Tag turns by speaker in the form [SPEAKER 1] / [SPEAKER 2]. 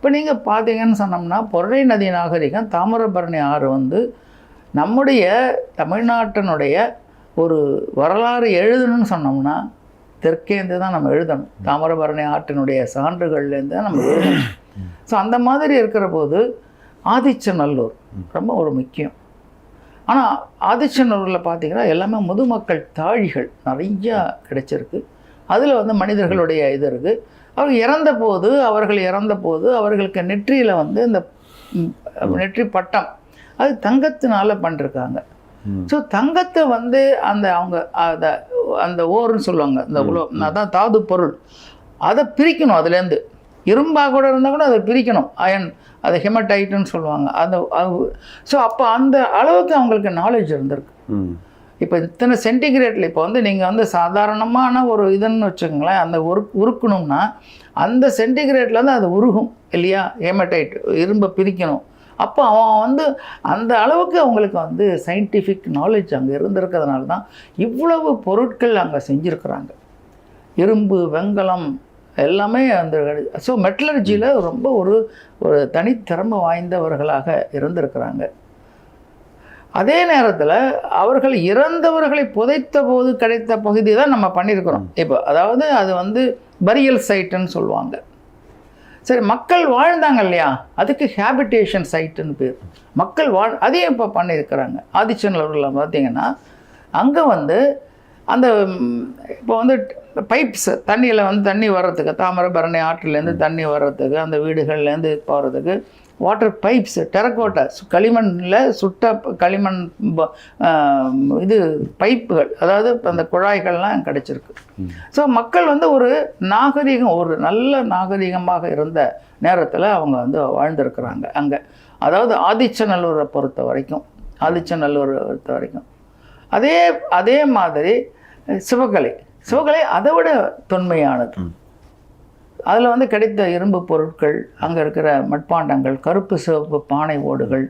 [SPEAKER 1] இப்போ நீங்கள் பார்த்தீங்கன்னு சொன்னோம்னா பொருளை நதி நாகரிகம் தாமிரபரணி ஆறு வந்து நம்முடைய தமிழ்நாட்டினுடைய ஒரு வரலாறு எழுதணும்னு சொன்னோம்னா தெற்கேந்து தான் நம்ம எழுதணும். தாமிரபரணி ஆற்றினுடைய சான்றுகள்லேருந்து தான் நம்ம எழுதணும். ஸோ அந்த மாதிரி இருக்கிற போது ஆதிச்சநல்லூர் ரொம்ப ஒரு முக்கியம். ஆனால் ஆதிச்சநல்லூரில் பார்த்தீங்கன்னா எல்லாமே முதுமக்கள் தாழிகள் நிறையா கிடைச்சிருக்கு. அதில் வந்து மனிதர்களுடைய இது இருக்குது. அவர்கள் இறந்த போது அவர்களுக்கு நெற்றியில் வந்து இந்த நெற்றி பட்டம் அது தங்கத்தினால பண்ணிருக்காங்க. ஸோ தங்கத்தை வந்து அந்த ஓர்ன்னு சொல்லுவாங்க, இந்த அதான் தாது பொருள், அதை பிரிக்கணும். அதுலேருந்து இரும்பாக கூட இருந்தால் கூட அதை பிரிக்கணும். அயன், அதை ஹெமடைட்டுன்னு சொல்லுவாங்க. ஸோ அப்போ அந்த அளவுக்கு அவங்களுக்கு நாலேஜ் இருந்திருக்கு. இப்போ இத்தனை சென்டிகிரேட்டில் இப்போ வந்து நீங்கள் வந்து சாதாரணமான ஒரு இதுன்னு வச்சுக்கோங்களேன், அந்த உருக்கணும்னா அந்த சென்டிகிரேட்டில் வந்து அது உருகும் இல்லையா, ஹெமடைட் இரும்பை பிரிக்கணும். அப்போ அவன் வந்து அந்த அளவுக்கு அவங்களுக்கு வந்து சயின்டிஃபிக் நாலேஜ் அங்கே இருந்திருக்கிறதுனால தான் இவ்வளவு பொருட்கள் அங்கே செஞ்சுருக்குறாங்க. இரும்பு, வெங்கலம் எல்லாமே அந்த. ஸோ மெட்டலர்ஜியில் ரொம்ப ஒரு தனித்திறமை வாய்ந்தவர்களாக இருந்திருக்கிறாங்க. அதே நேரத்தில் அவர்கள் இறந்தவர்களை புதைத்த போது கிடைத்த பகுதி தான் நம்ம பண்ணியிருக்கிறோம் இப்போ. அதாவது அது வந்து பரியல் சைட்டுன்னு சொல்லுவாங்க. சரி, மக்கள் வாழ்ந்தாங்க இல்லையா, அதுக்கு ஹேபிடேஷன் சைட்டுன்னு பேர். மக்கள் அதையும் இப்போ பண்ணியிருக்கிறாங்க. ஆதிச்சநல்லூரில் பார்த்தீங்கன்னா அங்கே வந்து அந்த இப்போ வந்து பைப்ஸ் தண்ணியில் வந்து தண்ணி வர்றதுக்கு, தாமிரபரணி ஆற்றிலேருந்து தண்ணி வர்றதுக்கு, அந்த வீடுகள்லேருந்து போகிறதுக்கு வாட்டர் பைப்ஸ், டெரக்கோட்டா களிமண்ணில் சுட்ட களிமண் இது பைப்புகள், அதாவது அந்த குழாய்கள்லாம் கிடச்சிருக்கு. ஸோ மக்கள் வந்து ஒரு நல்ல நாகரிகமாக இருந்த நேரத்தில் அவங்க வந்து வாழ்ந்திருக்கிறாங்க அங்கே. அதாவது ஆதிச்சநல்லூரை பொறுத்த வரைக்கும் அதே மாதிரி சிவகலை அதை விட தொன்மையானது. அதில் வந்து கிடைத்த இரும்பு பொருட்கள், அங்கே இருக்கிற மட்பாண்டங்கள், கருப்பு சிவப்பு பானை ஓடுகள்,